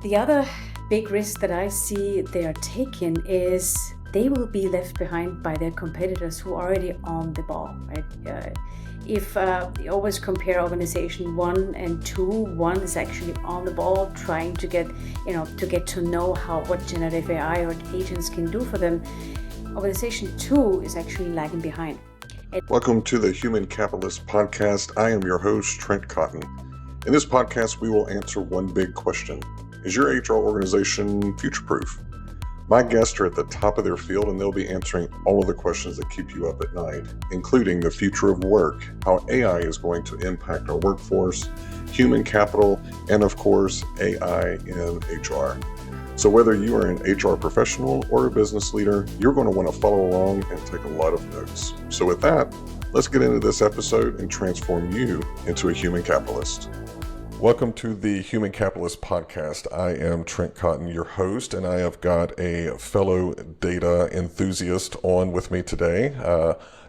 The other big risk that I see they are taking is they will be left behind by their competitors who are already on the ball, right? If you always compare organization 1 and 2, 1 is actually on the ball trying to get, to know what generative AI or agents can do for them. Organization 2 is actually lagging behind. Welcome to the Human Capitalist Podcast. I am your host, Trent Cotton. In this podcast, we will answer one big question. Is your HR organization future-proof? My guests are at the top of their field, and they'll be answering all of the questions that keep you up at night, including the future of work, how AI is going to impact our workforce, human capital, and of course, AI in HR. So whether you are an HR professional or a business leader, you're going to want to follow along and take a lot of notes. So with that, let's get into this episode and transform you into a human capitalist. Welcome to the Human Capitalist Podcast. I am Trent Cotton, your host, and I have got a fellow data enthusiast on with me today,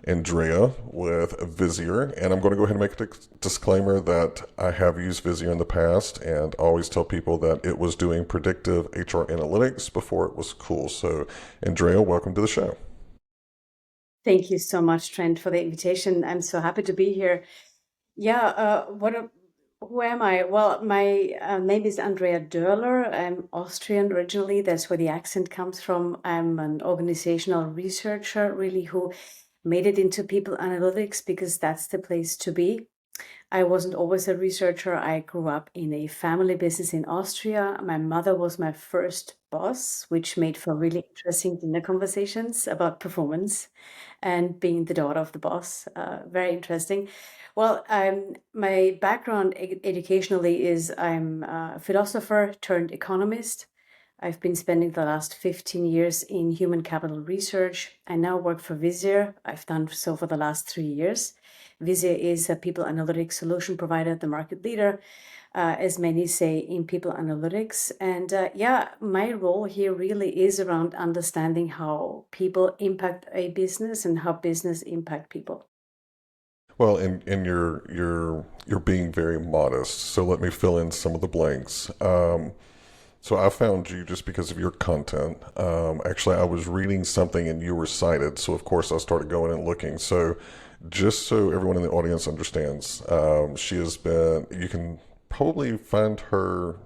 Andrea with Vizier. And I'm going to go ahead and make a disclaimer that I have used Vizier in the past and always tell people that it was doing predictive HR analytics before it was cool. So, Andrea, welcome to the show. Thank you so much, Trent, for the invitation. I'm so happy to be here. Who am I? Well, my name is Andrea Derler. I'm Austrian originally. That's where the accent comes from. I'm an organizational researcher, really, who made it into people analytics because that's the place to be. I wasn't always a researcher. I grew up in a family business in Austria. My mother was my first boss, which made for really interesting dinner conversations about performance and being the daughter of the boss. Very interesting. Well, my background educationally is I'm a philosopher turned economist. I've been spending the last 15 years in human capital research. I now work for Vizier. I've done so for the last 3 years. Vizier is a people analytics solution provider, the market leader, as many say, in people analytics. And my role here really is around understanding how people impact a business and how business impact people. Well, and you're being very modest. So let me fill in some of the blanks. So I found you just because of your content. Actually, I was reading something and you were cited. So of course I started going and looking. So just so everyone in the audience understands, she has been, you can probably find her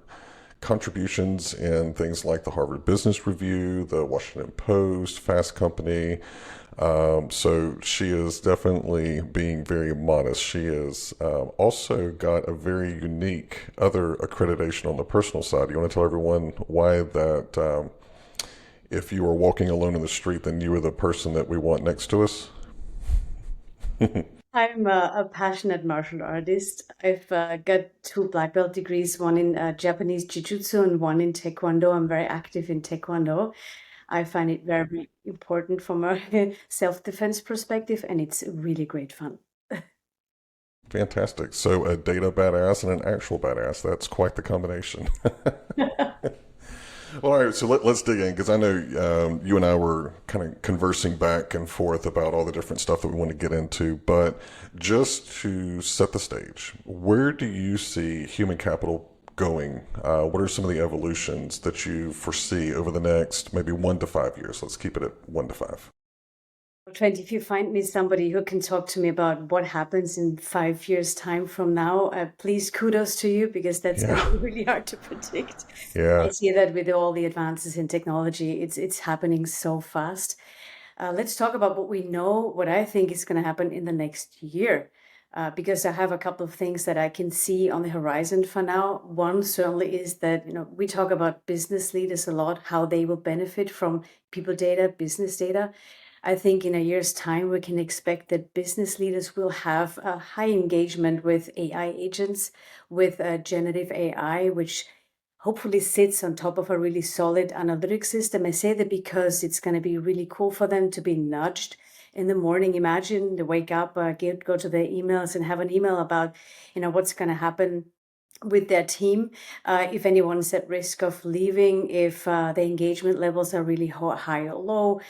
contributions in things like the Harvard Business Review, the Washington Post, Fast Company. So she is definitely being very modest. She has also got a very unique other accreditation on the personal side. You want to tell everyone why that if you were walking alone in the street, then you were the person that we want next to us? I'm a passionate martial artist. I've got 2 black belt degrees, one in Japanese Jiu-Jitsu and one in Taekwondo. I'm very active in Taekwondo. I find it very, very important from a self-defense perspective, and it's really great fun. Fantastic. So a data badass and an actual badass. That's quite the combination. Well, all right, so let's dig in because I know you and I were kind of conversing back and forth about all the different stuff that we want to get into. But just to set the stage, where do you see human capital going? What are some of the evolutions that you foresee over the next maybe 1 to 5 years? Let's keep it at 1 to 5. Trent, if you find me somebody who can talk to me about what happens in 5 years' time from now, please kudos to you because that's going to be really hard to predict. Yeah. I see that with all the advances in technology, it's happening so fast. Let's talk about what we know, what I think is going to happen in the next year, because I have a couple of things that I can see on the horizon for now. One certainly is that, we talk about business leaders a lot, how they will benefit from people data, business data. I think in a year's time, we can expect that business leaders will have a high engagement with AI agents, with generative AI, which hopefully sits on top of a really solid analytics system. I say that because it's going to be really cool for them to be nudged in the morning. Imagine they wake up, go to their emails and have an email about, what's going to happen with their team, if anyone's at risk of leaving, if the engagement levels are really high or low,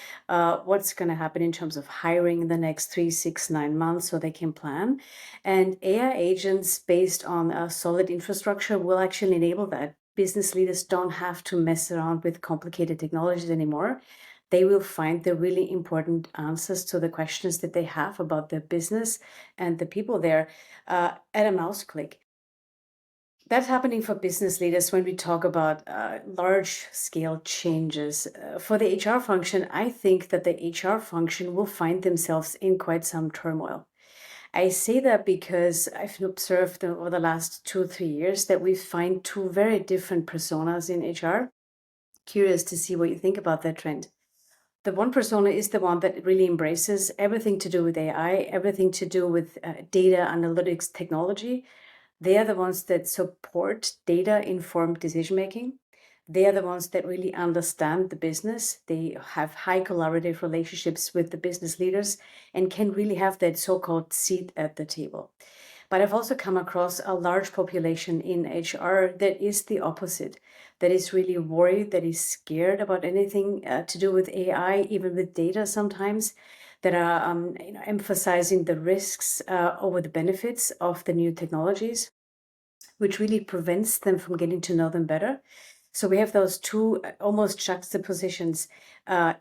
what's going to happen in terms of hiring in the next 3, 6, 9 months so they can plan. And AI agents based on a solid infrastructure will actually enable that. business leaders don't have to mess around with complicated technologies anymore. They will find the really important answers to the questions that they have about their business and the people there at a mouse click. That's happening for business leaders when we talk about large scale changes. For the HR function, I think that the HR function will find themselves in quite some turmoil. I say that because I've observed over the last 2 or 3 years that we find two very different personas in HR. Curious to see what you think about that trend. The one persona is the one that really embraces everything to do with AI, everything to do with data analytics technology. They are the ones that support data-informed decision making. They are the ones that really understand the business. They have high collaborative relationships with the business leaders and can really have that so-called seat at the table. But I've also come across a large population in HR that is the opposite, that is really worried, that is scared about anything to do with AI, even with data sometimes, that are emphasizing the risks over the benefits of the new technologies, which really prevents them from getting to know them better. So we have those two almost juxtapositions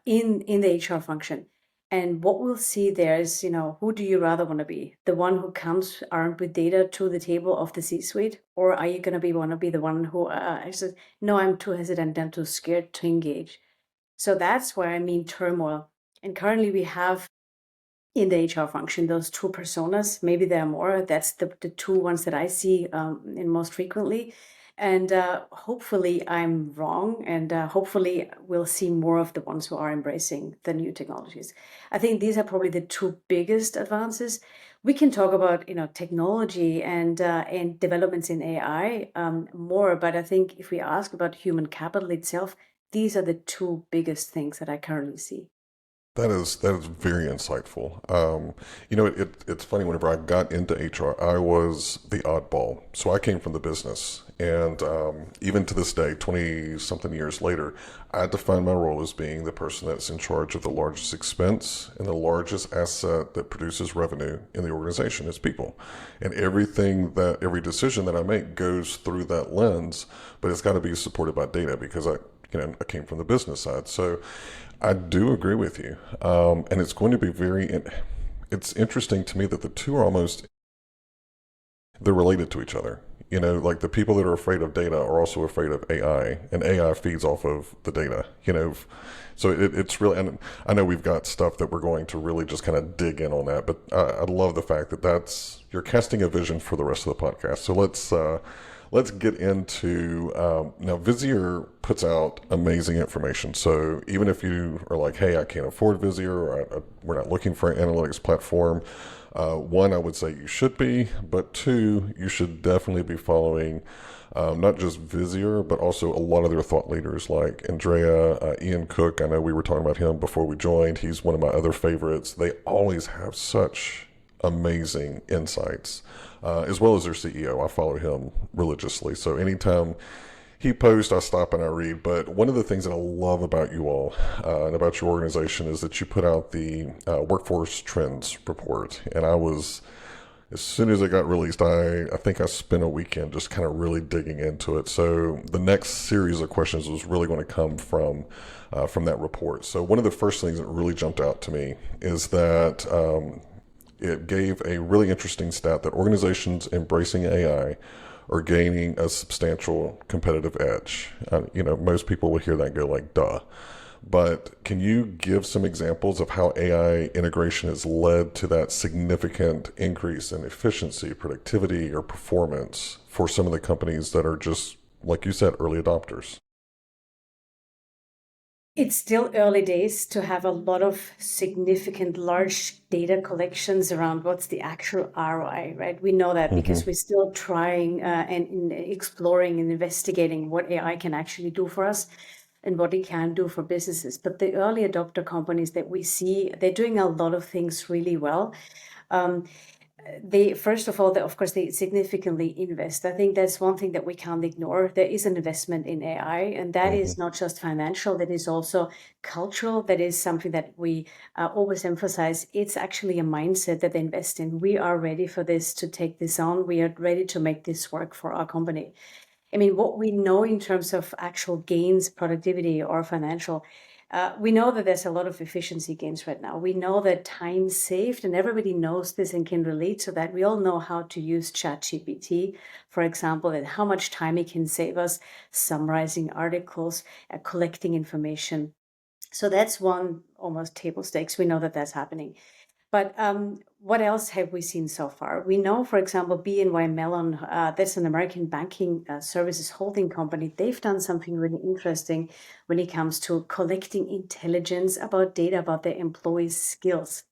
in the HR function. And what we'll see there is, who do you rather want to be? The one who comes armed with data to the table of the C-suite? Or are you going to want to be the one who says, no, I'm too hesitant, I'm too scared to engage? So that's where I mean turmoil. And currently we have in the HR function those two personas. Maybe there are more. That's the two ones that I see in most frequently. And hopefully I'm wrong, and hopefully we'll see more of the ones who are embracing the new technologies. I think these are probably the two biggest advances. We can talk about technology and developments in AI more, but I think if we ask about human capital itself, these are the two biggest things that I currently see. That is very insightful. It's funny. Whenever I got into HR, I was the oddball. So I came from the business, and even to this day, 20 something years later, I define my role as being the person that's in charge of the largest expense and the largest asset that produces revenue in the organization is people, and every decision that I make goes through that lens, but it's got to be supported by data because I came from the business side. So I do agree with you. And it's going to be it's interesting to me that the two are they're related to each other. Like the people that are afraid of data are also afraid of AI, and AI feeds off of the data, So it's really, and I know we've got stuff that we're going to really just kind of dig in on that, but I love the fact that you're casting a vision for the rest of the podcast. So let's get into now. Vizier puts out amazing information. So even if you are like, hey, I can't afford Vizier, or we're not looking for an analytics platform, one, I would say you should be, but two, you should definitely be following not just Vizier, but also a lot of their thought leaders like Andrea, Ian Cook. I know we were talking about him before we joined. He's one of my other favorites. They always have such amazing insights, as well as their CEO. I follow him religiously. So anytime he posts, I stop and I read. But one of the things that I love about you all and about your organization is that you put out the workforce trends report. And as soon as it got released, I think I spent a weekend just kind of really digging into it. So the next series of questions was really going to come from that report. So one of the first things that really jumped out to me is that it gave a really interesting stat that organizations embracing AI are gaining a substantial competitive edge. Most people will hear that and go like, duh. But can you give some examples of how AI integration has led to that significant increase in efficiency, productivity, or performance for some of the companies that are just, like you said, early adopters? It's still early days to have a lot of significant large data collections around what's the actual ROI, right? We know that because we're still trying and exploring and investigating what AI can actually do for us and what it can do for businesses. But the early adopter companies that we see, they're doing a lot of things really well. First of all, of course, they significantly invest. I think that's one thing that we can't ignore. There is an investment in AI, and that is not just financial, that is also cultural. That is something that we always emphasize. It's actually a mindset that they invest in. We are ready for this, to take this on. We are ready to make this work for our company. I mean, what we know in terms of actual gains, productivity, or financial, we know that there's a lot of efficiency gains right now. We know that time saved, and everybody knows this and can relate to that. We all know how to use ChatGPT, for example, and how much time it can save us summarizing articles, collecting information. So that's one almost table stakes. We know that that's happening. But what else have we seen so far? We know, for example, BNY Mellon, that's an American banking services holding company. They've done something really interesting when it comes to collecting intelligence about data about their employees' skills.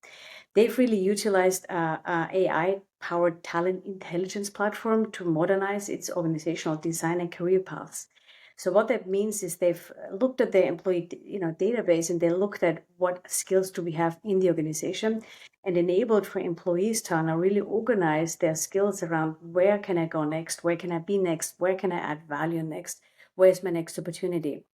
They've really utilized AI-powered talent intelligence platform to modernize its organizational design and career paths. So what that means is they've looked at their employee, database, and they looked at what skills do we have in the organization, and enabled for employees to now really organize their skills around where can I go next, where can I be next, where can I add value next, where's my next opportunity.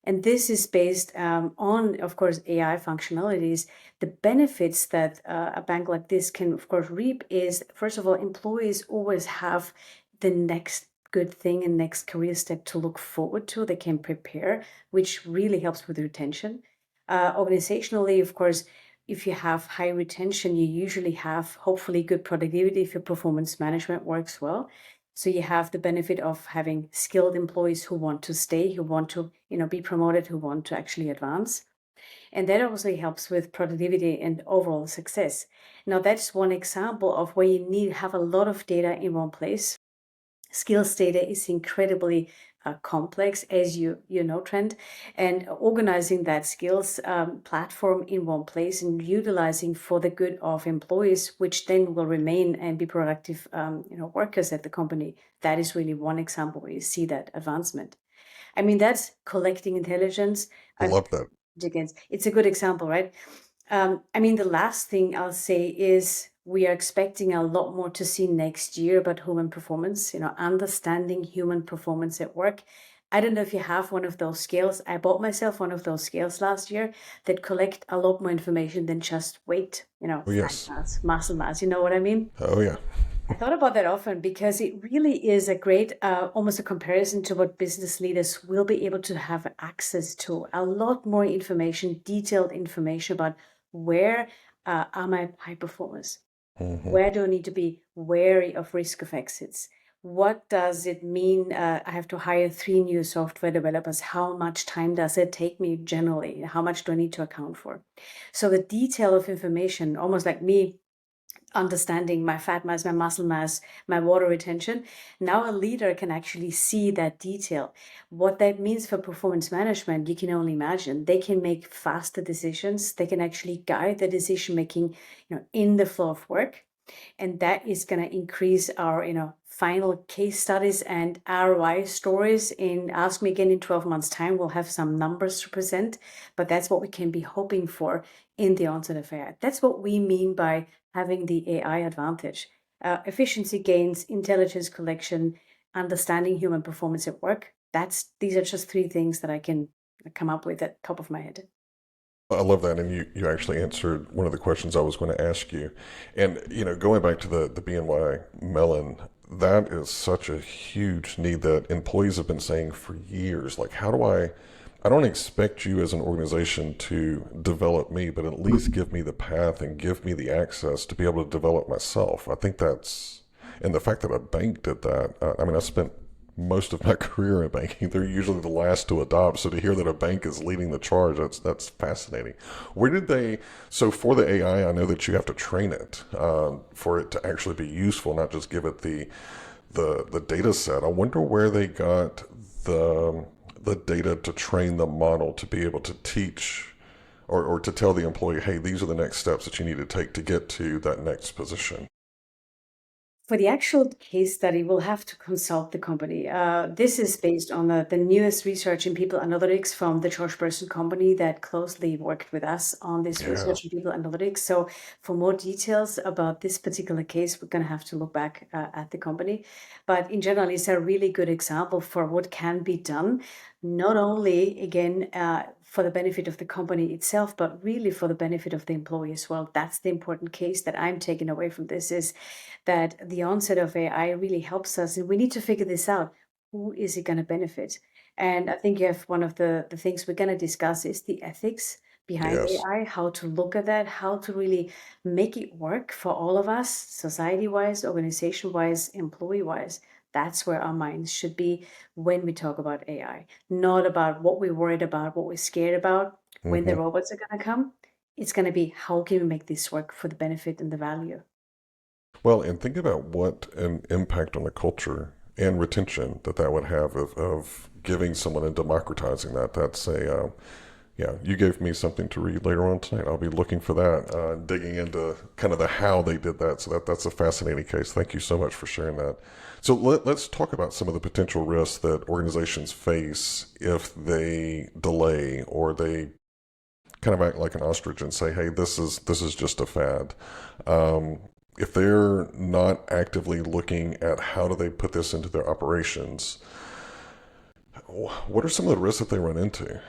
And this is based on, of course, AI functionalities. The benefits that a bank like this can, of course, reap is, first of all, employees always have the next good thing and next career step to look forward to. They can prepare, which really helps with retention. Organizationally, of course, if you have high retention, you usually have hopefully good productivity if your performance management works well. So you have the benefit of having skilled employees who want to stay, who want to, be promoted, who want to actually advance. And that obviously helps with productivity and overall success. Now, that's one example of where you need to have a lot of data in one place. Skills data is incredibly complex, as you know, Trent, and organizing that skills platform in one place and utilizing for the good of employees, which then will remain and be productive, workers at the company. That is really one example where you see that advancement. I mean, that's collecting intelligence. I love that. It's a good example, right? I mean, the last thing I'll say is we are expecting a lot more to see next year about human performance, understanding human performance at work. I don't know if you have one of those scales. I bought myself one of those scales last year that collect a lot more information than just weight, Oh, fat yes. mass, muscle mass. You know what I mean? Oh, yeah. I thought about that often because it really is a great, almost a comparison to what business leaders will be able to have access to. A lot more information, detailed information about where are my high performers? Hmm. Where do I need to be wary of risk of exits? What does it mean? I have to hire 3 new software developers. How much time does it take me generally? How much do I need to account for? So the detail of information, almost like me understanding my fat mass, my muscle mass, my water retention. Now a leader can actually see that detail. What that means for performance management, you can only imagine. They can make faster decisions. They can actually guide the decision making, in the flow of work. And that is going to increase our, final case studies and ROI stories. In Ask Me Again in 12 months' time, we'll have some numbers to present, but that's what we can be hoping for in the onset of AI. That's what we mean by having the AI advantage. Efficiency gains, intelligence collection, understanding human performance at work. These are just 3 things that I can come up with at the top of my head. I love that, and you actually answered one of the questions I was going to ask you. And going back to the BNY Mellon, that is such a huge need that employees have been saying for years. Like, how do I don't expect you as an organization to develop me, but at least give me the path and give me the access to be able to develop myself. I think and the fact that a bank did that, I mean, I spent most of my career in banking. They're usually the last to adopt. So to hear that a bank is leading the charge, that's fascinating. Where did so for the AI, I know that you have to train it for it to actually be useful, not just give it the data set. I wonder where they got the data to train the model to be able to teach or to tell the employee, hey, these are the next steps that you need to take to get to that next position. For the actual case study, we'll have to consult the company. This is based on the newest research in people analytics from the George Person company that closely worked with us on this Yeah. research in people analytics. So for more details about this particular case, we're going to have to look back at the company. But in general, it's a really good example for what can be done, not only, again, for the benefit of the company itself, but really for the benefit of the employee as well. That's the important case that I'm taking away from this is that the onset of AI really helps us, and we need to figure this out. who is it going to benefit? And I think you have one of the things we're going to discuss is the ethics behind Yes. AI, how to look at that, how to really make it work for all of us, society-wise, organization-wise, employee-wise. That's where our minds should be when we talk about AI, not about what we're worried about, what we're scared about when the Hmm. robots are going to come. It's going to be how can we make this work for the benefit and the value. Well, and think about what an impact on the culture and retention that would have of giving someone and democratizing that. That's a yeah. You gave me something to read later on tonight. I'll be looking for that, digging into kind of the how they did that. So that's a fascinating case. Thank you so much for sharing that. So let's talk about some of the potential risks that organizations face if they delay or they kind of act like an ostrich and say, "Hey, this is just a fad." Um, if they're not actively looking at how do they put this into their operations, what are some of the risks that they run into?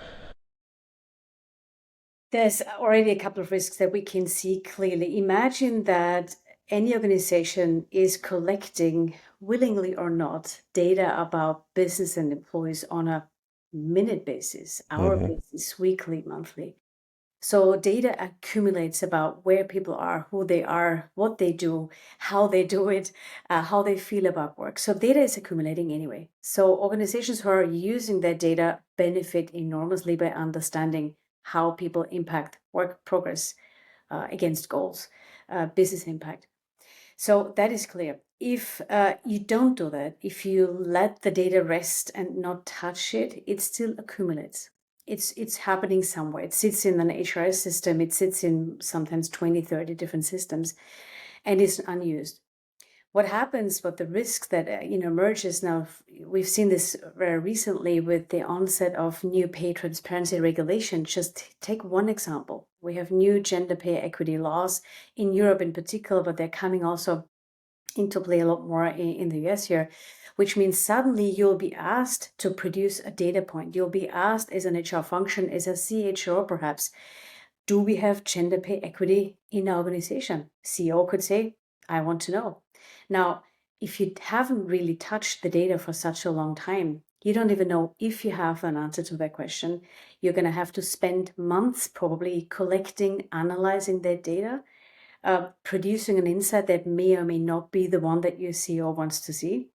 There's already a couple of risks that we can see clearly. Imagine that any organization is collecting, willingly or not, data about business and employees on a minute basis, hour Hmm. basis, weekly, monthly. So data accumulates about where people are, who they are, what they do, how they do it, how they feel about work. So data is accumulating anyway. So organizations who are using that data benefit enormously by understanding how people impact work progress against goals, business impact. So that is clear. If you don't do that, if you let the data rest and not touch it, it still accumulates. It's happening somewhere. It sits in an HRS system. It sits in sometimes 20, 30 different systems, and it's unused. What happens, what the risks that emerges now, we've seen this very recently with the onset of new pay transparency regulation. Just take one example. We have new gender pay equity laws in Europe in particular, but they're coming also into play a lot more in the US here, which means suddenly you'll be asked to produce a data point. You'll be asked as an HR function, as a CHRO perhaps, do we have gender pay equity in our organization? CEO could say, I want to know. Now, if you haven't really touched the data for such a long time, you don't even know if you have an answer to that question. You're going to have to spend months probably collecting, analyzing that data, producing an insight that may or may not be the one that your CEO wants to see.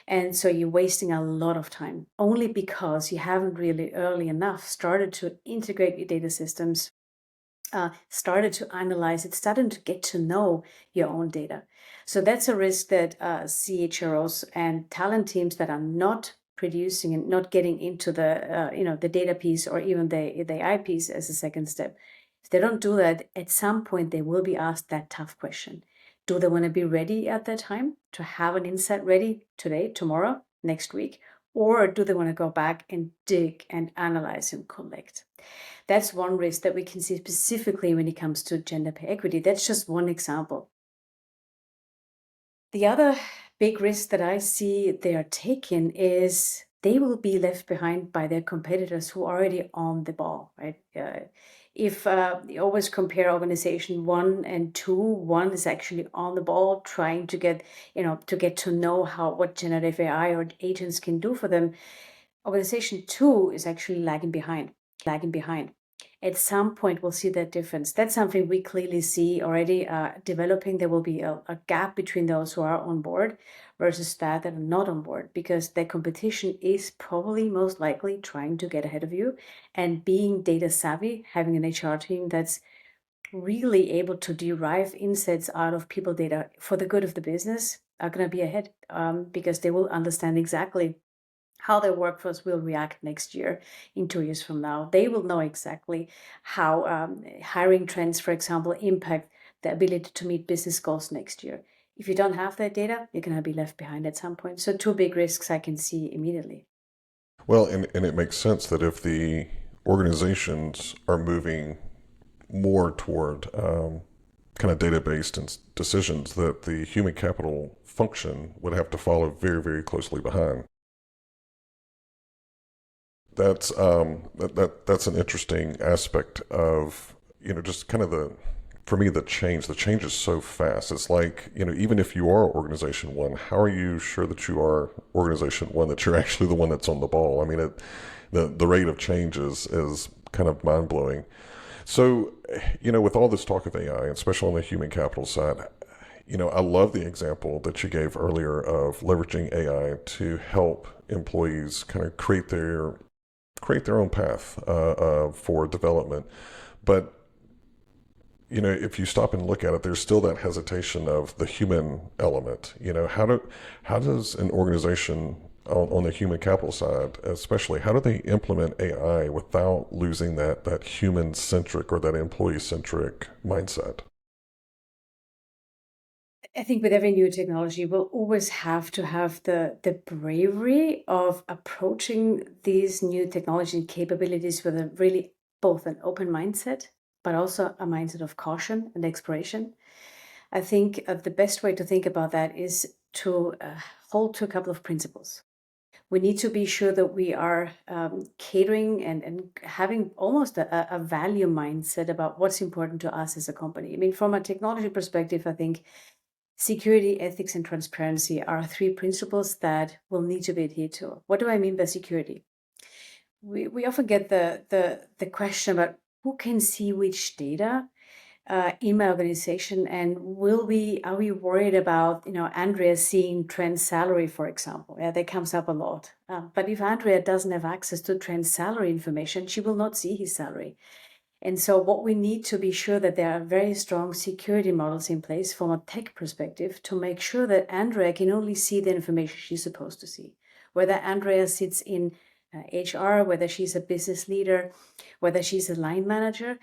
And so you're wasting a lot of time only because you haven't really early enough started to integrate your data systems, started to analyze it, started to get to know your own data. So that's a risk that CHROs and talent teams that are not producing and not getting into the data piece or even the AI piece as a second step. If they don't do that, at some point they will be asked that tough question. Do they want to be ready at that time to have an insight ready today, tomorrow, next week? Or do they want to go back and dig and analyze and collect? That's one risk that we can see specifically when it comes to gender pay equity. That's just one example. The other big risk that I see they are taking is they will be left behind by their competitors who are already on the ball, right? If you always compare organization one and two, one is actually on the ball trying to get, to get to know how what generative AI or agents can do for them. Organization two is actually lagging behind, lagging behind. At some point, we'll see that difference. That's something we clearly see already developing. There will be a gap between those who are on board versus that are not on board because their competition is probably most likely trying to get ahead of you. And being data savvy, having an HR team that's really able to derive insights out of people data for the good of the business are going to be ahead because they will understand exactly how their workforce will react next year, in 2 years from now. They will know exactly how hiring trends, for example, impact the ability to meet business goals next year. If you don't have that data, you're going to be left behind at some point. So, two big risks I can see immediately. Well, and it makes sense that if the organizations are moving more toward kind of data-based decisions, that the human capital function would have to follow very, very closely behind. That's that's an interesting aspect of just kind of the for me, the change is so fast. It's like, even if you are organization one, how are you sure that you are organization one, that you're actually the one that's on the ball? I mean, the rate of change is kind of mind blowing. So, with all this talk of AI, especially on the human capital side, I love the example that you gave earlier of leveraging AI to help employees kind of create their own path for development. But if you stop and look at it, there's still that hesitation of the human element. How does an organization on the human capital side, especially, how do they implement AI without losing that human centric or that employee centric mindset? I think with every new technology, we'll always have to have the bravery of approaching these new technology capabilities with a really both an open mindset, but also a mindset of caution and exploration. I think the best way to think about that is to hold to a couple of principles. We need to be sure that we are catering and having almost a value mindset about what's important to us as a company. I mean, from a technology perspective, I think security, ethics, and transparency are three principles that will need to be adhered to. What do I mean by security? We often get the question about who can see which data in my organization, and are we worried about Andrea seeing Trent's salary, for example? Yeah, that comes up a lot. But if Andrea doesn't have access to Trent's salary information, she will not see his salary. And so what we need to be sure that there are very strong security models in place from a tech perspective to make sure that Andrea can only see the information she's supposed to see. Whether Andrea sits in HR, whether she's a business leader, whether she's a line manager,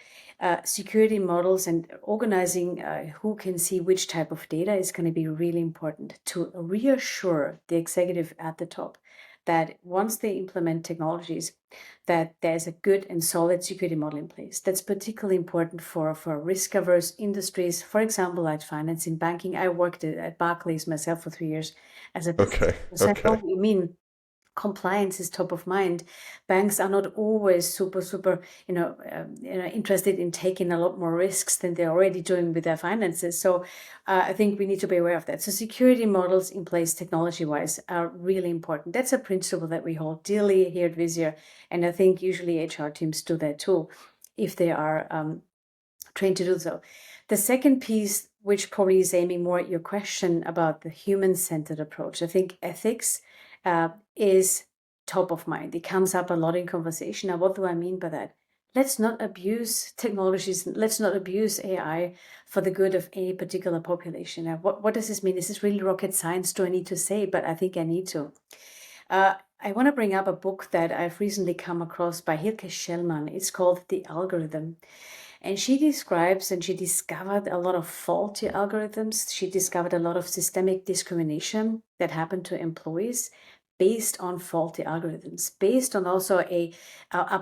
security models and organizing who can see which type of data is going to be really important to reassure the executive at the top that once they implement technologies, that there's a good and solid security model in place. That's particularly important for risk-averse industries. For example, like finance and banking. I worked at Barclays myself for 3 years as a business. Okay. So I know Okay. what you mean. Compliance is top of mind. Banks are not always super, interested in taking a lot more risks than they're already doing with their finances. So I think we need to be aware of that. So security models in place technology-wise are really important. That's a principle that we hold dearly here at Vizier. And I think usually HR teams do that too, if they are trained to do so. The second piece, which probably is aiming more at your question about the human-centered approach, I think ethics is top of mind. It comes up a lot in conversation. Now, what do I mean by that? Let's not abuse technologies. Let's not abuse AI for the good of any particular population. Now, what does this mean? Is this really rocket science? Do I need to say? But I think I need to. I want to bring up a book that I've recently come across by Hilke Schellmann. It's called The Algorithm. And she describes and she discovered a lot of faulty algorithms. She discovered a lot of systemic discrimination that happened to employees based on faulty algorithms, based on also a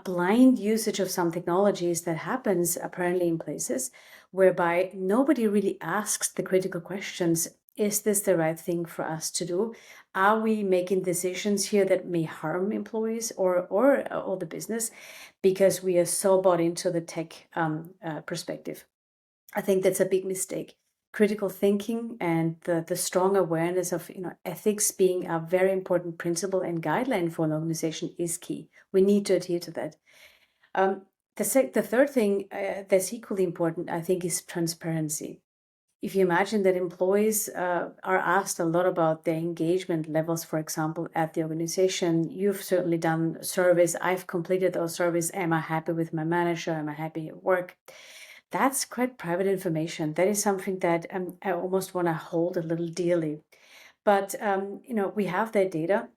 blind usage of some technologies that happens apparently in places whereby nobody really asks the critical questions. Is this the right thing for us to do? Are we making decisions here that may harm employees or the business because we are so bought into the tech perspective? I think that's a big mistake. Critical thinking and the strong awareness of ethics being a very important principle and guideline for an organization is key. We need to adhere to that. The third thing that's equally important, I think, is transparency. If you imagine that employees are asked a lot about their engagement levels, for example, at the organization, you've certainly done surveys. I've completed those surveys. Am I happy with my manager? Am I happy at work? That's quite private information. That is something that I almost want to hold a little dearly. But, we have that data.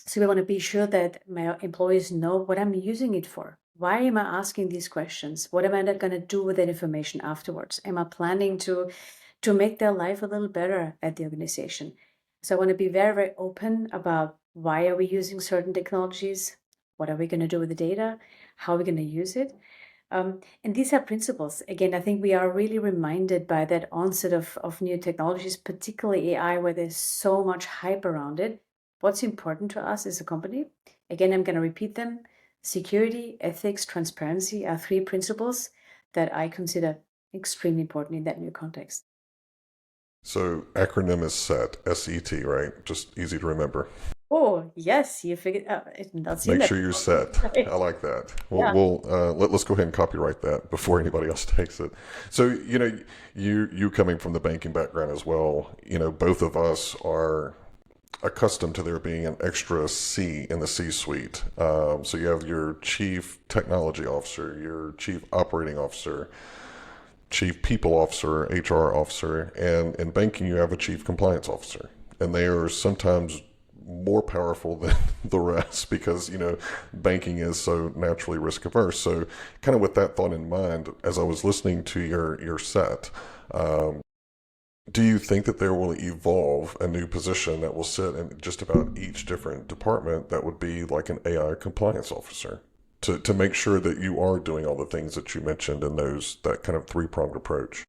So we want to be sure that my employees know what I'm using it for. Why am I asking these questions? What am I going to do with that information afterwards? Am I planning to make their life a little better at the organization? So I want to be very, very open about why are we using certain technologies? What are we going to do with the data? How are we going to use it? And these are principles. Again, I think we are really reminded by that onset of new technologies, particularly AI, where there's so much hype around it. What's important to us as a company? Again, I'm going to repeat them. Security, ethics, transparency are three principles that I consider extremely important in that new context. So acronym is SET, SET, right? Just easy to remember. Oh, yes, you figured I've not seen Make that sure you're before. set. I Right. like that. Yeah. Let's go ahead and copyright that before anybody else takes it. So you coming from the banking background as well. Both of us are accustomed to there being an extra C in the C-suite. So you have your chief technology officer, your chief operating officer, chief people officer, HR officer, and in banking you have a chief compliance officer. And they are sometimes more powerful than the rest because banking is so naturally risk averse. So kind of with that thought in mind, as I was listening to your set, do you think that there will evolve a new position that will sit in just about each different department that would be like an AI compliance officer to make sure that you are doing all the things that you mentioned in that kind of three-pronged approach?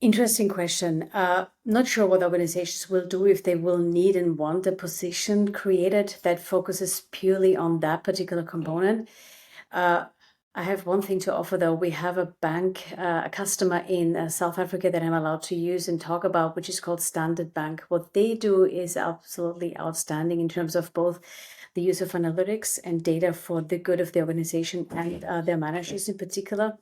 Interesting question. Not sure what organizations will do if they will need and want a position created that focuses purely on that particular component. I have one thing to offer though. We have a bank, a customer in South Africa that I'm allowed to use and talk about, which is called Standard Bank. What they do is absolutely outstanding in terms of both the use of analytics and data for the good of the organization and their managers in particular.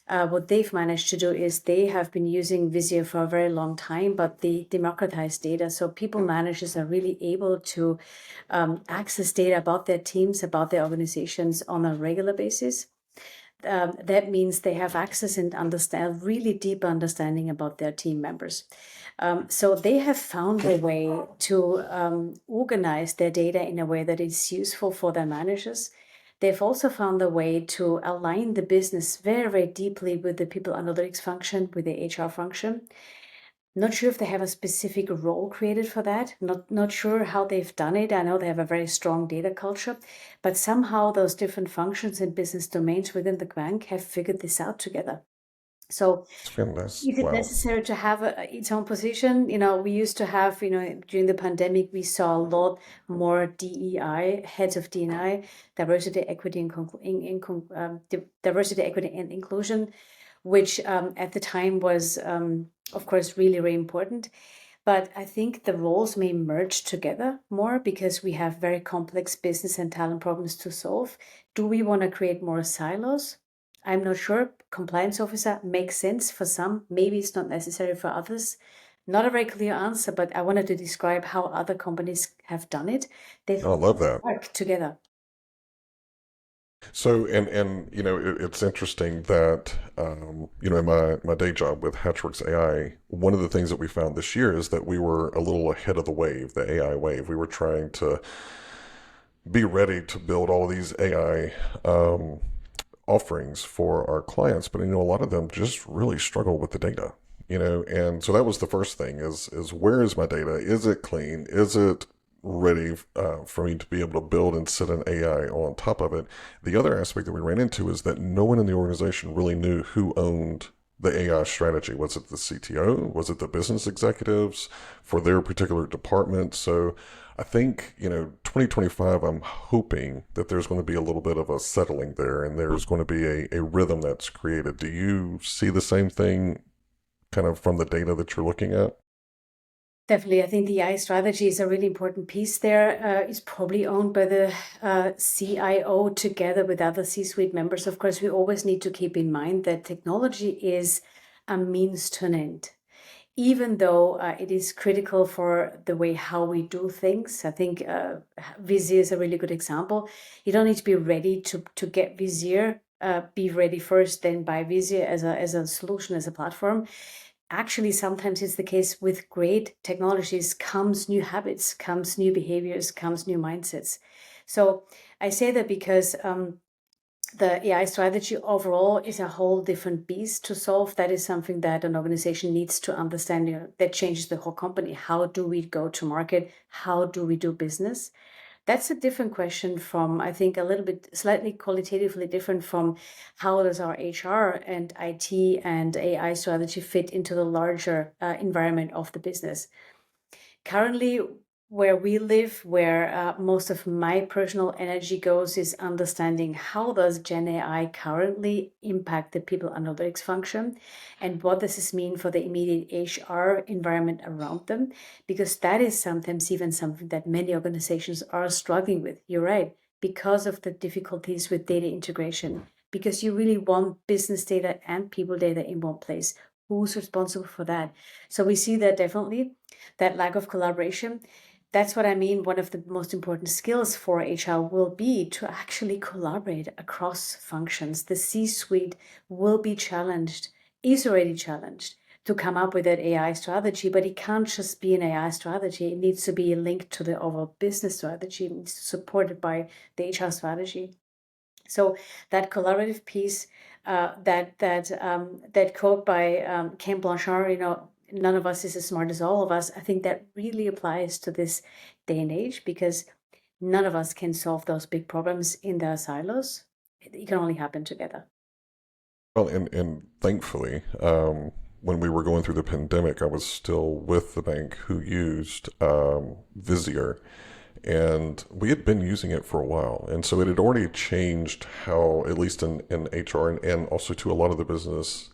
What they've managed to do is they have been using Vizier for a very long time, but they democratize data. So people managers are really able to access data about their teams, about their organizations on a regular basis. That means they have access and understand really deep understanding about their team members. So they have found a way to organize their data in a way that is useful for their managers. They've also found a way to align the business very, very deeply with the people analytics function, with the HR function. Not sure if they have a specific role created for that. Not sure how they've done it. I know they have a very strong data culture, but somehow those different functions and business domains within the bank have figured this out together. So It's fantastic. is it Wow. necessary to have its own position? We used to have, during the pandemic, we saw a lot more DEI, heads of DEI, diversity, equity, diversity, equity, and inclusion, which at the time was, of course, really, really important. But I think the roles may merge together more because we have very complex business and talent problems to solve. Do we want to create more silos? I'm not sure. Compliance officer makes sense for some. Maybe it's not necessary for others. Not a very clear answer, but I wanted to describe how other companies have done it. They I love that. work together. So, and it's interesting that in my day job with Hatchworks AI, one of the things that we found this year is that we were a little ahead of the wave, the AI wave. We were trying to be ready to build all of these AI offerings for our clients, but a lot of them just really struggle with the data. And so that was the first thing: is where is my data? Is it clean? Is it ready for me to be able to build and sit an AI on top of it? The other aspect that we ran into is that no one in the organization really knew who owned the AI strategy. Was it the CTO? Was it the business executives for their particular department? So I think, 2025, I'm hoping that there's going to be a little bit of a settling there and there's going to be a rhythm that's created. Do you see the same thing kind of from the data that you're looking at? Definitely, I think the AI strategy is a really important piece there. It's probably owned by the CIO together with other C-suite members. Of course, we always need to keep in mind that technology is a means to an end. Even though it is critical for the way how we do things. I think Vizier is a really good example. You don't need to be ready to get Vizier. Be ready first, then buy Vizier as a solution, as a platform. Actually, sometimes it's the case with great technologies comes new habits, comes new behaviors, comes new mindsets. So I say that because the AI strategy overall is a whole different beast to solve. That is something that an organization needs to understand, that changes the whole company. How do we go to market? How do we do business? That's a different question from, I think, a little bit slightly qualitatively different from how does our HR and IT and AI strategy fit into the larger environment of the business. Currently, where we live, where most of my personal energy goes, is understanding how does Gen AI currently impact the people analytics function, and what does this mean for the immediate HR environment around them, because that is sometimes even something that many organizations are struggling with. You're right, because of the difficulties with data integration, because you really want business data and people data in one place. Who's responsible for that? So we see that definitely, that lack of collaboration. That's what I mean. One of the most important skills for HR will be to actually collaborate across functions. The C-suite will be challenged, is already challenged, to come up with that AI strategy, but it can't just be an AI strategy. It needs to be linked to the overall business strategy. It needs to be supported by the HR strategy. So that collaborative piece, that quote by Ken Blanchard, none of us is as smart as all of us. I think that really applies to this day and age, because none of us can solve those big problems in their silos. It can only happen together. Well, and thankfully, when we were going through the pandemic, I was still with the bank who used Vizier, and we had been using it for a while. And so it had already changed how, at least in HR and also to a lot of the business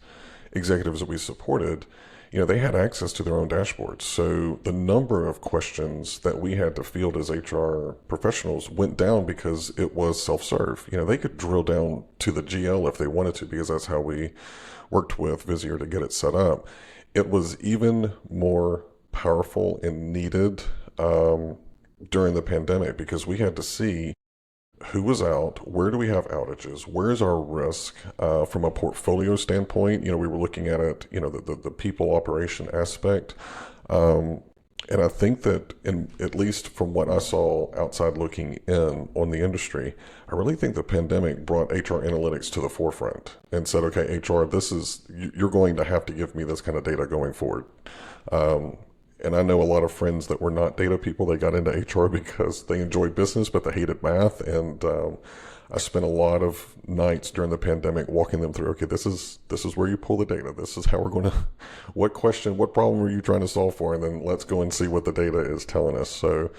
executives that we supported, they had access to their own dashboards. So the number of questions that we had to field as HR professionals went down because it was self-serve. They could drill down to the GL if they wanted to, because that's how we worked with Vizier to get it set up. It was even more powerful and needed during the pandemic, because we had to see who was out, where do we have outages, where is our risk from a portfolio standpoint. We were looking at it, the people operation aspect. And I think that, at least from what I saw outside looking in on the industry, I really think the pandemic brought HR analytics to the forefront and said, okay, HR, you're going to have to give me this kind of data going forward. And I know a lot of friends that were not data people. They got into HR because they enjoyed business, but they hated math. And I spent a lot of nights during the pandemic walking them through, okay, this is where you pull the data. This is how we're going to, what problem are you trying to solve for? And then let's go and see what the data is telling us. So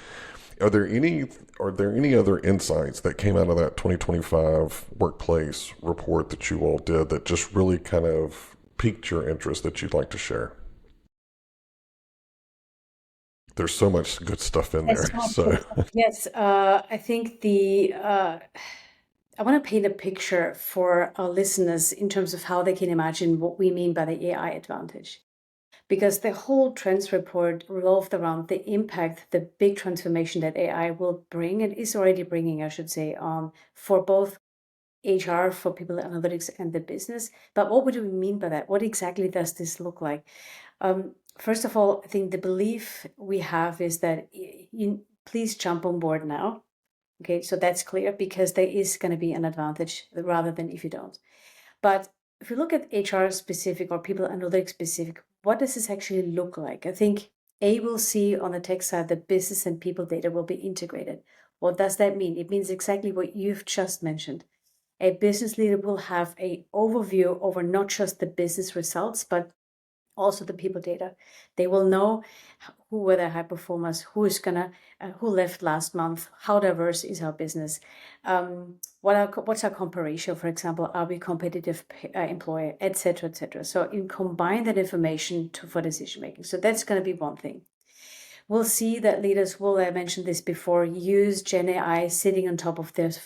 are there any other insights that came out of that 2025 workplace report that you all did that just really kind of piqued your interest that you'd like to share? There's so much good stuff in there. So Yes, I think I want to paint a picture for our listeners in terms of how they can imagine what we mean by the AI advantage. Because the whole trends report revolved around the impact, the big transformation that AI will bring, and is already bringing, I should say, for both HR, for people analytics, and the business. But what do we mean by that? What exactly does this look like? First of all, I think the belief we have is that you please jump on board now. Okay, so that's clear, because there is going to be an advantage rather than if you don't. But if you look at HR specific or people analytics specific, what does this actually look like? I think we'll see on the tech side that business and people data will be integrated. What does that mean? It means exactly what you've just mentioned. A business leader will have an overview over not just the business results, but also the people data. They will know who were the high performers, who left last month, how diverse is our business, what's our comp ratio, for example, are we competitive employer, etc., etc. So in combine that information for decision making. So that's going to be one thing. We'll see that leaders will, I mentioned this before, use Gen AI sitting on top of this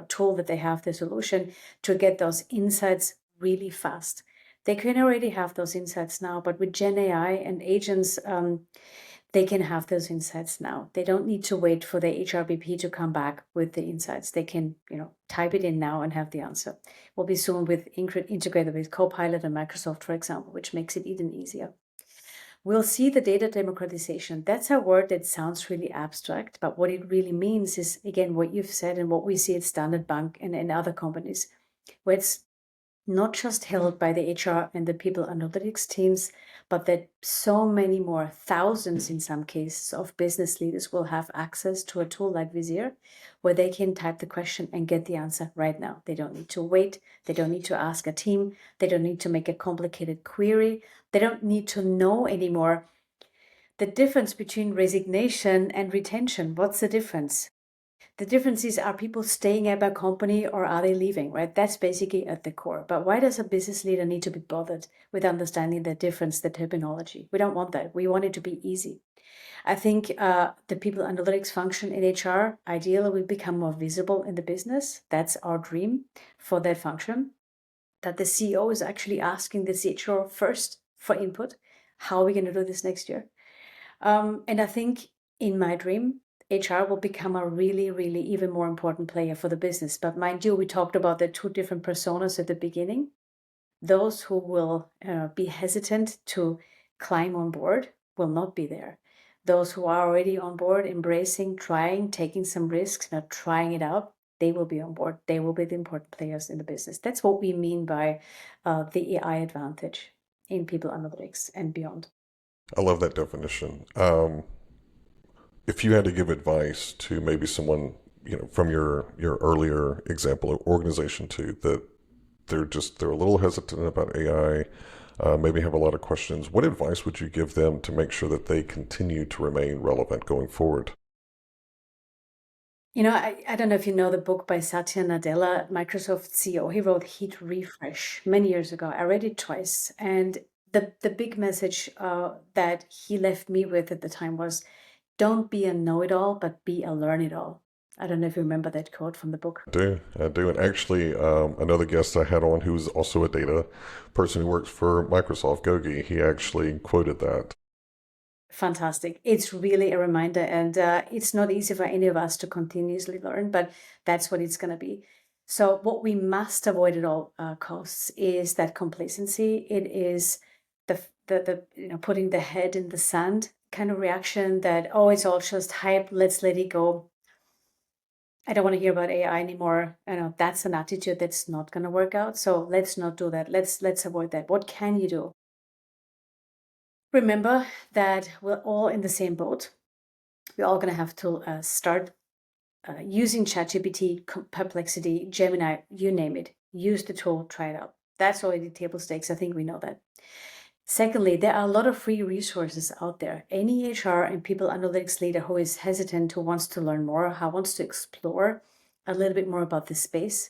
tool that they have, the solution, to get those insights really fast. They can already have those insights now, but with Gen AI and agents, they can have those insights now. They don't need to wait for the HRBP to come back with the insights. They can, type it in now and have the answer. We'll be soon integrated with Copilot and Microsoft, for example, which makes it even easier. We'll see the data democratization. That's a word that sounds really abstract, but what it really means is, again, what you've said and what we see at Standard Bank and other companies, where it's not just held by the HR and the people analytics teams, but that so many more, thousands in some cases, of business leaders will have access to a tool like Vizier, where they can type the question and get the answer right now. They don't need to wait. They don't need to ask a team. They don't need to make a complicated query. They don't need to know anymore The difference between resignation and retention, what's the difference? The difference is, are people staying at a company or are they leaving, right? That's basically at the core. But why does a business leader need to be bothered with understanding the difference, the terminology? We don't want that. We want it to be easy. I think the people analytics function in HR ideally will become more visible in the business. That's our dream for that function, that the CEO is actually asking the CHRO first for input. How are we going to do this next year? And I think in my dream, HR will become a really, really even more important player for the business. But mind you, we talked about the two different personas at the beginning. Those who will be hesitant to climb on board will not be there. Those who are already on board, embracing, trying, taking some risks, not trying it out, they will be on board. They will be the important players in the business. That's what we mean by the AI advantage in people analytics and beyond. I love that definition. If you had to give advice to maybe someone, from your earlier example of organization too, that they're a little hesitant about AI, maybe have a lot of questions, what advice would you give them to make sure that they continue to remain relevant going forward? I don't know if you know the book by Satya Nadella, Microsoft CEO. He wrote Heat Refresh many years ago. I read it twice. And the big message that he left me with at the time was, don't be a know-it-all, but be a learn-it-all. I don't know if you remember that quote from the book. I do. And actually, another guest I had on who was also a data person who works for Microsoft, Gogi, he actually quoted that. Fantastic. It's really a reminder, and it's not easy for any of us to continuously learn, but that's what it's going to be. So what we must avoid at all costs is that complacency. It is the putting the head in the sand kind of reaction that, oh, it's all just hype, let's let it go. I don't want to hear about AI anymore. That's an attitude that's not going to work out. So let's not do that. Let's avoid that. What can you do? Remember that we're all in the same boat. We're all going to have to start using ChatGPT, Perplexity, Gemini, you name it. Use the tool, try it out. That's already table stakes. I think we know that. Secondly, there are a lot of free resources out there. Any HR and people analytics leader who is hesitant, who wants to learn more, who wants to explore a little bit more about this space,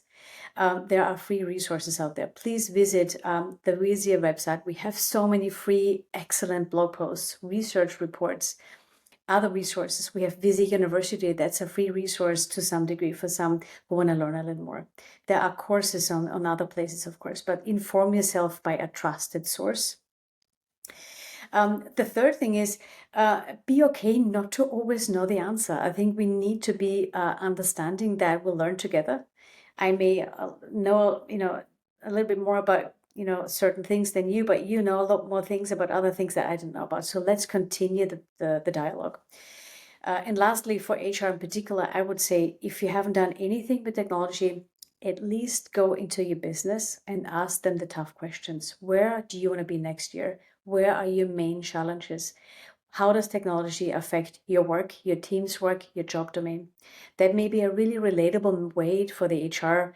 there are free resources out there. Please visit the Vizier website. We have so many free, excellent blog posts, research reports, other resources. We have Vizier University. That's a free resource to some degree for some who want to learn a little more. There are courses on other places, of course, but inform yourself by a trusted source. The third thing is be okay not to always know the answer. I think we need to be understanding that we'll learn together. I may know, a little bit more about, certain things than you, but you know a lot more things about other things that I don't know about. So let's continue the dialogue. And lastly, for HR in particular, I would say if you haven't done anything with technology, at least go into your business and ask them the tough questions. Where do you want to be next year? Where are your main challenges? How does technology affect your work, your team's work, your job domain? That may be a really relatable way for the HR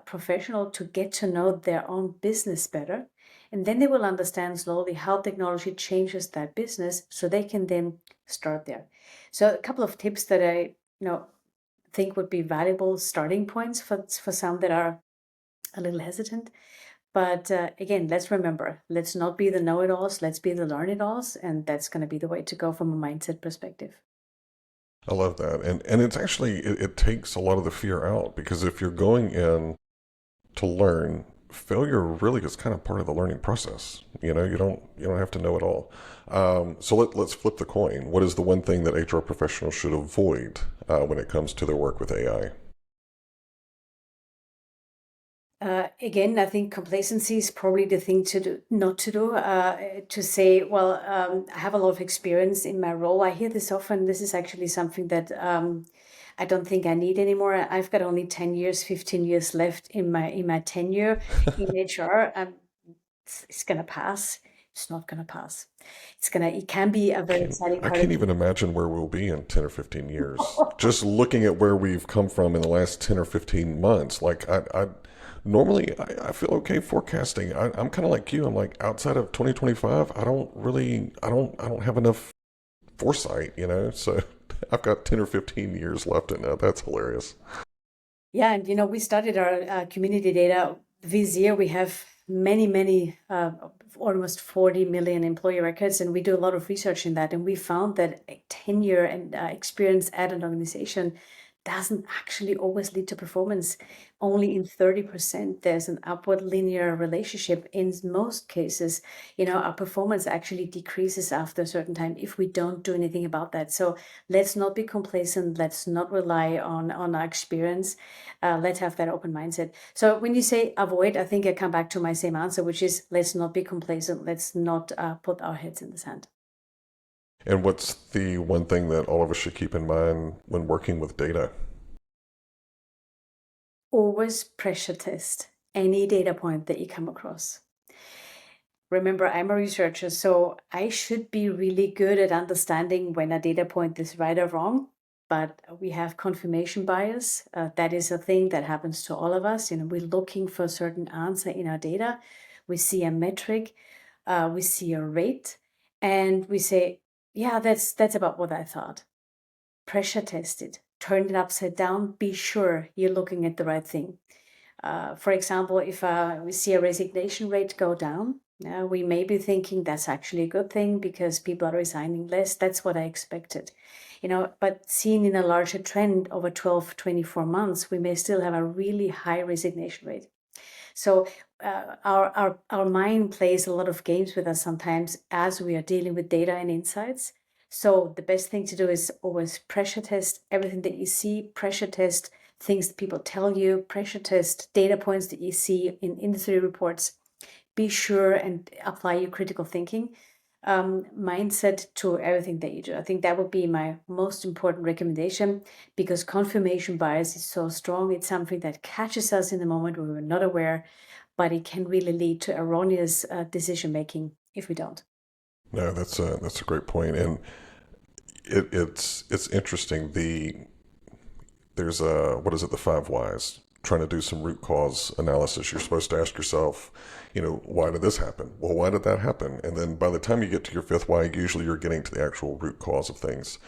professional to get to know their own business better. And then they will understand slowly how technology changes that business so they can then start there. So a couple of tips that I think would be valuable starting points for some that are a little hesitant. But again, let's remember, let's not be the know-it-alls, let's be the learn-it-alls, and that's going to be the way to go from a mindset perspective. I love that. And it's actually, it takes a lot of the fear out, because if you're going in to learn, failure really is kind of part of the learning process. You don't have to know it all. So let's flip the coin. What is the one thing that HR professionals should avoid when it comes to their work with AI? Again, I think complacency is probably the thing to do, not to do. To say, well, I have a lot of experience in my role. I hear this often. This is actually something that I don't think I need anymore. I've got only 10 years, 15 years left in my tenure in HR. It's gonna pass. It's not gonna pass. It can be a very exciting I part can't of even imagine where we'll be in 10 or 15 years. Just looking at where we've come from in the last 10 or 15 months, like normally I feel okay forecasting. I'm kind of like you. I'm like, outside of 2025, I don't have enough foresight, so I've got 10 or 15 years left in that. That's hilarious. Yeah, and we started our community data Vizier. We have many, almost 40 million employee records, and we do a lot of research in that. And we found that a tenure and experience at an organization doesn't actually always lead to performance. Only in 30% there's an upward linear relationship. In most cases, our performance actually decreases after a certain time if we don't do anything about that. So let's not be complacent. Let's not rely on our experience. Let's have that open mindset. So when you say avoid, I think I come back to my same answer, which is let's not be complacent. Let's not put our heads in the sand. And what's the one thing that all of us should keep in mind when working with data? Always pressure test any data point that you come across. Remember, I'm a researcher, so I should be really good at understanding when a data point is right or wrong. But we have confirmation bias. That is a thing that happens to all of us. We're looking for a certain answer in our data. We see a metric, we see a rate, and we say, yeah, that's about what I thought. Pressure test it, turn it upside down, be sure you're looking at the right thing. For example, if we see a resignation rate go down, we may be thinking that's actually a good thing because people are resigning less. That's what I expected. But seen in a larger trend over 12, 24 months, we may still have a really high resignation rate. So our mind plays a lot of games with us sometimes as we are dealing with data and insights. So the best thing to do is always pressure test everything that you see, pressure test things that people tell you, pressure test data points that you see in industry reports. Be sure and apply your critical thinking mindset to everything that you do. I think that would be my most important recommendation because confirmation bias is so strong. It's something that catches us in the moment where we're not aware, but it can really lead to erroneous decision making if we don't. No, that's a great point, and it's interesting. There's what is it, the five whys? Trying to do some root cause analysis. You're supposed to ask yourself, why did this happen? Well, why did that happen? And then by the time you get to your fifth why, usually you're getting to the actual root cause of things.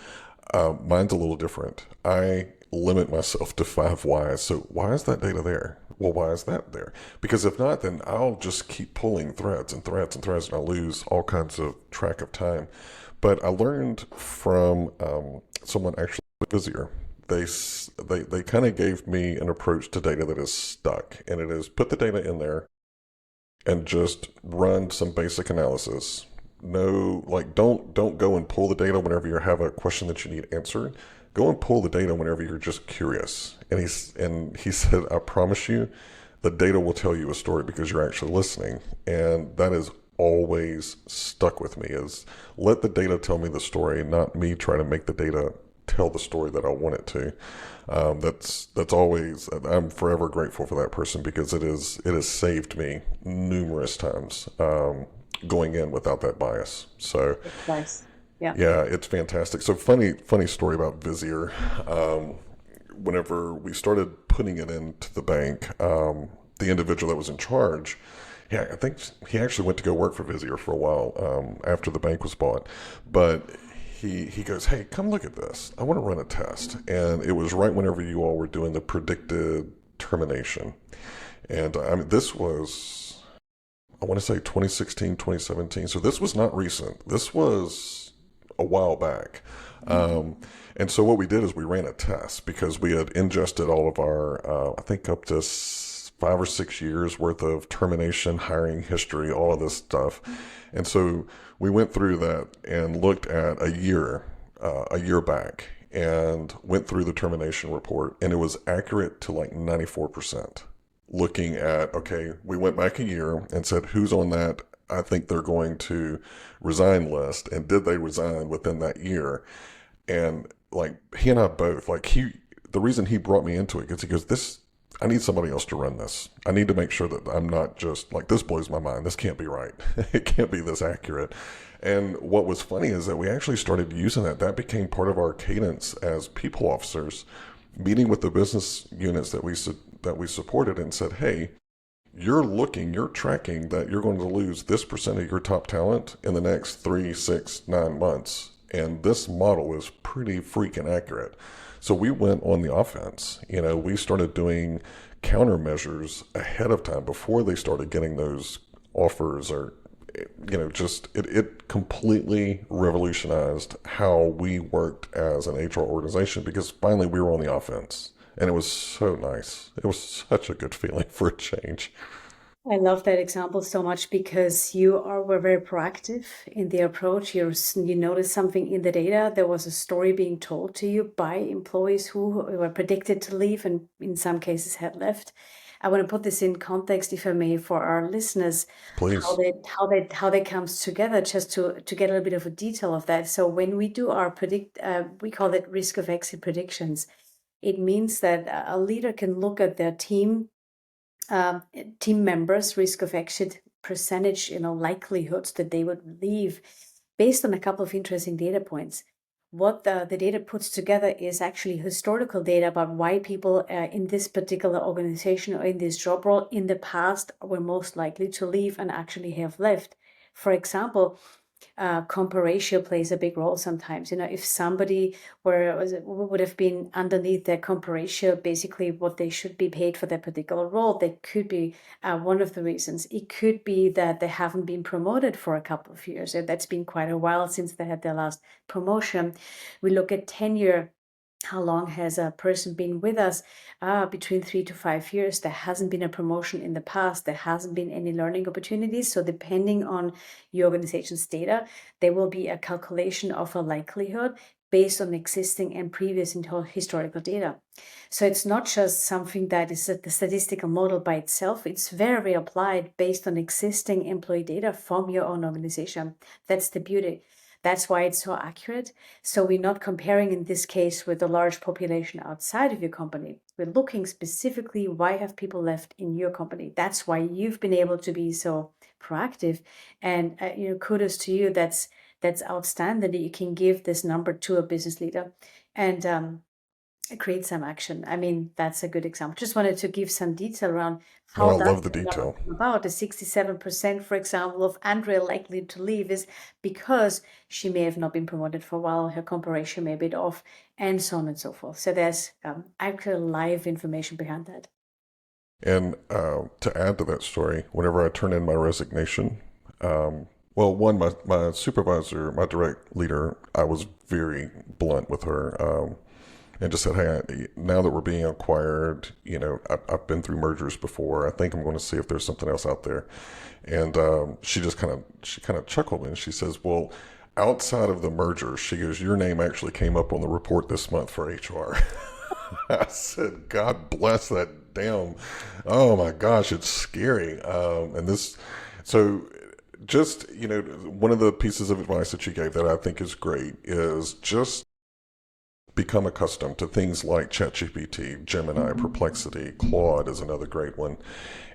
Mine's a little different. I limit myself to five whys. So why is that data there? Well, why is that there? Because if not, then I'll just keep pulling threads and threads and threads, and I'll lose all kinds of track of time. But I learned from someone actually at Vizier. They kind of gave me an approach to data that is stuck, and it is put the data in there and just run some basic analysis. No, don't go and pull the data whenever you have a question that you need answered. Go and pull the data whenever you're just curious. And he said, I promise you, the data will tell you a story because you're actually listening. And that is always stuck with me, is let the data tell me the story, not me try to make the data tell the story that I want it to. That's always, I'm forever grateful for that person because it has saved me numerous times going in without that bias. So Nice. Yeah. yeah, it's fantastic. So funny story about Vizier. Whenever we started putting it into the bank, the individual that was in charge, yeah, I think he actually went to go work for Vizier for a while after the bank was bought, but he goes, hey, come look at this. I want to run a test. And it was right whenever you all were doing the predicted termination. And I mean, this was, I want to say 2016, 2017. So this was not recent. This was a while back. And so what we did is we ran a test because we had ingested all of our, I think up to 5 or 6 years worth of termination, hiring history, all of this stuff. And so we went through that and looked at a year back and went through the termination report, and it was accurate to like 94%. Looking at, okay, we went back a year and said, who's on that I think they're going to resign list, and did they resign within that year? And like he and I both, the reason he brought me into it is he goes, I need somebody else to run this. I need to make sure that I'm not just like, this blows my mind. This can't be right. It can't be this accurate. And what was funny is that we actually started using that. That became part of our cadence as people officers, meeting with the business units that we supported and said, hey, you're tracking that you're going to lose this percent of your top talent in the next 3, 6, 9 months. And this model is pretty freaking accurate. So we went on the offense. We started doing countermeasures ahead of time before they started getting those offers or just it completely revolutionized how we worked as an HR organization because finally we were on the offense. And it was so nice. It was such a good feeling for a change. I love that example so much because were very proactive in the approach. You noticed something in the data. There was a story being told to you by employees who were predicted to leave and in some cases had left. I want to put this in context, if I may, for our listeners, Please. how that comes together, just to get a little bit of a detail of that. So when we do our we call it risk of exit predictions. It means that a leader can look at their um, team members' risk of exit percentage, likelihoods that they would leave based on a couple of interesting data points. What the data puts together is actually historical data about why people in this particular organization or in this job role in the past were most likely to leave and actually have left. For example, comp ratio plays a big role sometimes. If somebody would have been underneath their comp ratio, basically what they should be paid for their particular role, that could be one of the reasons. It could be that they haven't been promoted for a couple of years. That's been quite a while since they had their last promotion. We look at tenure. How long has a person been with us? Between 3 to 5 years. There hasn't been a promotion in the past. There hasn't been any learning opportunities. So depending on your organization's data, there will be a calculation of a likelihood based on existing and previous historical data. So it's not just something that is the statistical model by itself. It's very applied based on existing employee data from your own organization. That's the beauty. That's why it's so accurate. So we're not comparing in this case with a large population outside of your company. We're looking specifically, why have people left in your company? That's why you've been able to be so proactive. And kudos to you. That's outstanding that you can give this number to a business leader and create some action. I mean, that's a good example. Just wanted to give some detail around No, how I that love the number detail. came about. The 67%, for example, of Andrea likely to leave is because she may have not been promoted for a while, her comparison may be off, and so on and so forth. So there's actual live information behind that. And to add to that story, whenever I turn in my resignation, well, one, my supervisor, my direct leader, I was very blunt with her and just said, hey, now that we're being acquired, I've been through mergers before. I think I'm going to see if there's something else out there. And she kind of chuckled and she says, well, outside of the merger, she goes, your name actually came up on the report this month for HR. I said, God bless that damn. Oh my gosh, it's scary. So just, one of the pieces of advice that you gave that I think is great is just become accustomed to things like ChatGPT, Gemini, Perplexity, Claude is another great one.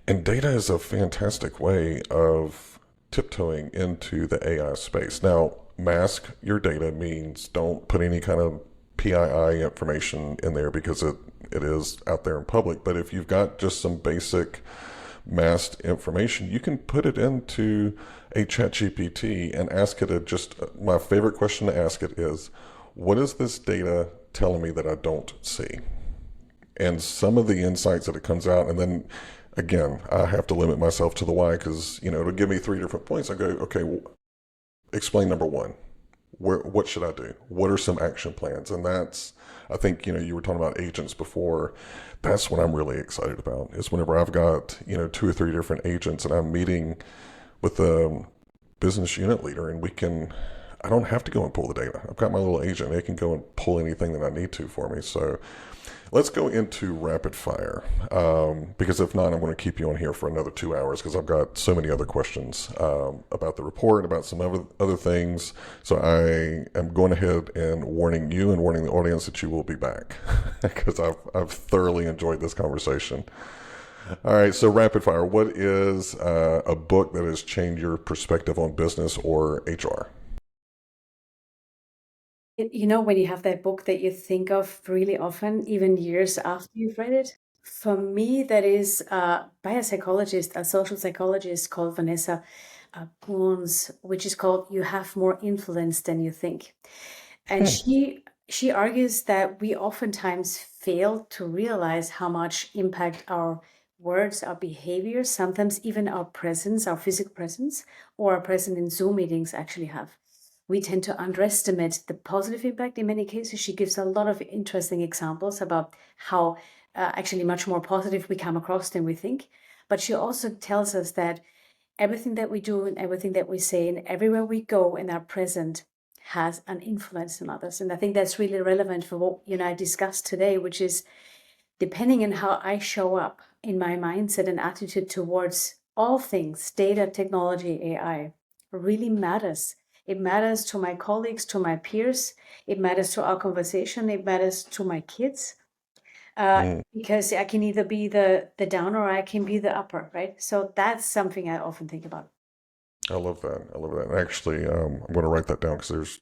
And data is a fantastic way of tiptoeing into the AI space. Now, mask your data means don't put any kind of PII information in there because it is out there in public. But if you've got just some basic masked information, you can put it into a chat GPT and ask it my favorite question to ask it is, what is this data telling me that I don't see? And some of the insights that it comes out, and then again, I have to limit myself to the why because, it'll give me 3 different points. I go, okay, well, explain number one. What should I do? What are some action plans? And that's, I think, you were talking about agents before. That's what I'm really excited about is whenever I've got, 2 or 3 different agents and I'm meeting with the business unit leader and I don't have to go and pull the data. I've got my little agent. It can go and pull anything that I need to for me. So let's go into rapid fire because if not, I'm going to keep you on here for another 2 hours because I've got so many other questions about the report, about some other things. So I am going ahead and warning you and warning the audience that you will be back because I've thoroughly enjoyed this conversation. All right, so rapid fire. What is a book that has changed your perspective on business or HR? When you have that book that you think of really often, even years after you've read it, for me, that is by a psychologist, a social psychologist called Vanessa Kuhn's, which is called "You Have More Influence Than You Think." And she argues that we oftentimes fail to realize how much impact our words, our behavior, sometimes even our presence, our physical presence, or our presence in Zoom meetings actually have. We tend to underestimate the positive impact in many cases. She gives a lot of interesting examples about how actually much more positive we come across than we think. But she also tells us that everything that we do and everything that we say and everywhere we go and are present has an influence on others. And I think that's really relevant for what you and I discussed today, which is depending on how I show up in my mindset and attitude towards all things, data, technology, AI, really matters. It matters to my colleagues, to my peers. It matters to our conversation. It matters to my kids. Because I can either be the down or I can be the upper, right? So that's something I often think about. I love that. I love that. And actually, I'm going to write that down because there's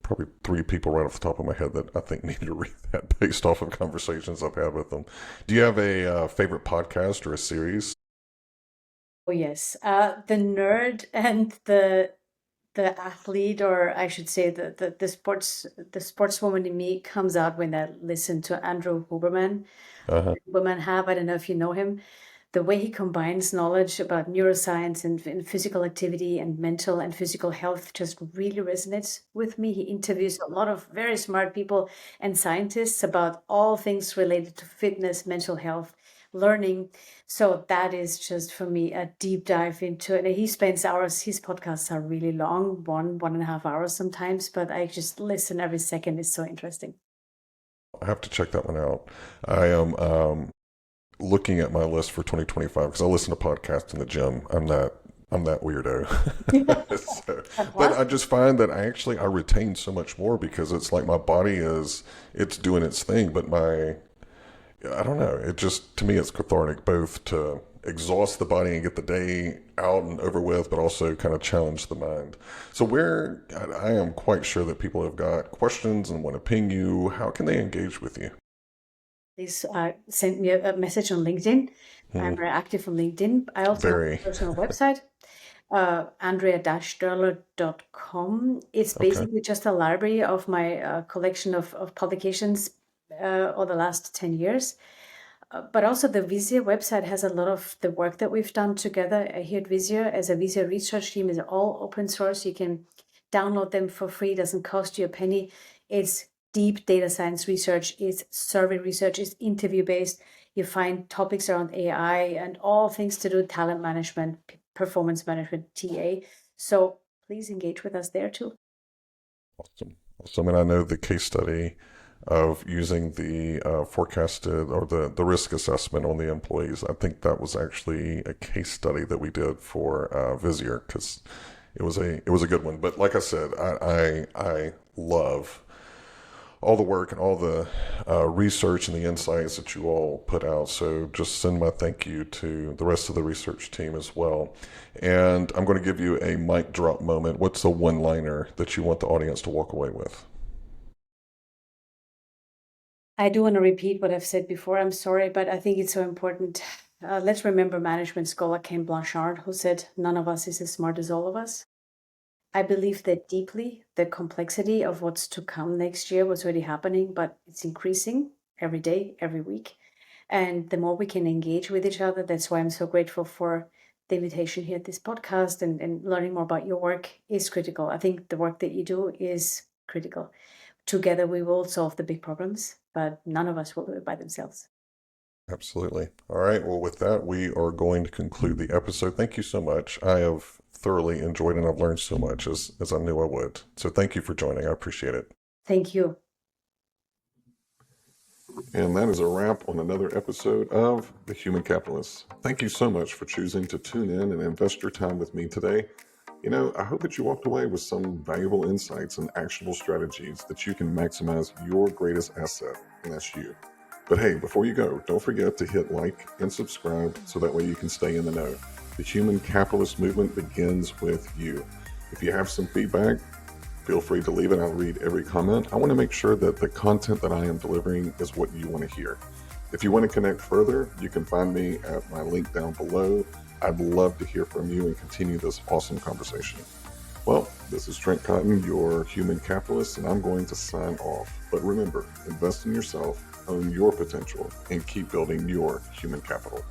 probably 3 people right off the top of my head that I think need to read that based off of conversations I've had with them. Do you have a favorite podcast or a series? Oh yes, the nerd and the athlete, or I should say the sportswoman in me comes out when I listen to Andrew Huberman. Uh-huh. Huberman have, I don't know if you know him. The way he combines knowledge about neuroscience and physical activity and mental and physical health just really resonates with me. He interviews a lot of very smart people and scientists about all things related to fitness, mental health, learning. So that is just for me a deep dive into it. And he spends hours, his podcasts are really long, 1.5 hours sometimes, but I just listen every second. It's so interesting. I have to check that one out. I am looking at my list for 2025 because I listen to podcasts in the gym. I'm that weirdo. But I just find that I retain so much more because it's like my body it's doing its thing, but I don't know. It just, to me, it's cathartic both to exhaust the body and get the day out and over with, but also kind of challenge the mind. So I am quite sure that people have got questions and want to ping you. How can they engage with you? Please send me a message on LinkedIn. I'm very active on LinkedIn. I also have Very. a personal website, Andrea-Derler.com. It's Okay. basically just a library of my collection of publications over the last 10 years. But also the Vizier website has a lot of the work that we've done together here at Vizier. As a Vizier research team is all open source. You can download them for free. It doesn't cost you a penny. It's deep data science research, it's survey research, it's interview based. You find topics around AI and all things to do with talent management, performance management, TA. So please engage with us there too. Awesome. Awesome. And I know the case study of using the forecasted or the risk assessment on the employees. I think that was actually a case study that we did for Vizier because it was a good one. But like I said, I love all the work and all the research and the insights that you all put out. So just send my thank you to the rest of the research team as well. And I'm going to give you a mic drop moment. What's the one-liner that you want the audience to walk away with? I do want to repeat what I've said before. I'm sorry, but I think it's so important. Let's remember management scholar Ken Blanchard, who said, "None of us is as smart as all of us." I believe that deeply. The complexity of what's to come next year was already happening, but it's increasing every day, every week. And the more we can engage with each other, that's why I'm so grateful for the invitation here at this podcast, and learning more about your work is critical. I think the work that you do is critical. Together we will solve the big problems, but none of us will do it by themselves. Absolutely. All right. Well, with that, we are going to conclude the episode. Thank you so much. I have thoroughly enjoyed it and I've learned so much as I knew I would. So thank you for joining. I appreciate it. Thank you. And that is a wrap on another episode of The Human Capitalist. Thank you so much for choosing to tune in and invest your time with me today. I hope that you walked away with some valuable insights and actionable strategies that you can maximize your greatest asset, and that's you. But hey, before you go, don't forget to hit like and subscribe so that way you can stay in the know. The human capitalist movement begins with you. If you have some feedback, feel free to leave it. I'll read every comment. I want to make sure that the content that I am delivering is what you want to hear. If you want to connect further, you can find me at my link down below. I'd love to hear from you and continue this awesome conversation. Well, this is Trent Cotton, your human capitalist, and I'm going to sign off. But remember, invest in yourself, own your potential, and keep building your human capital.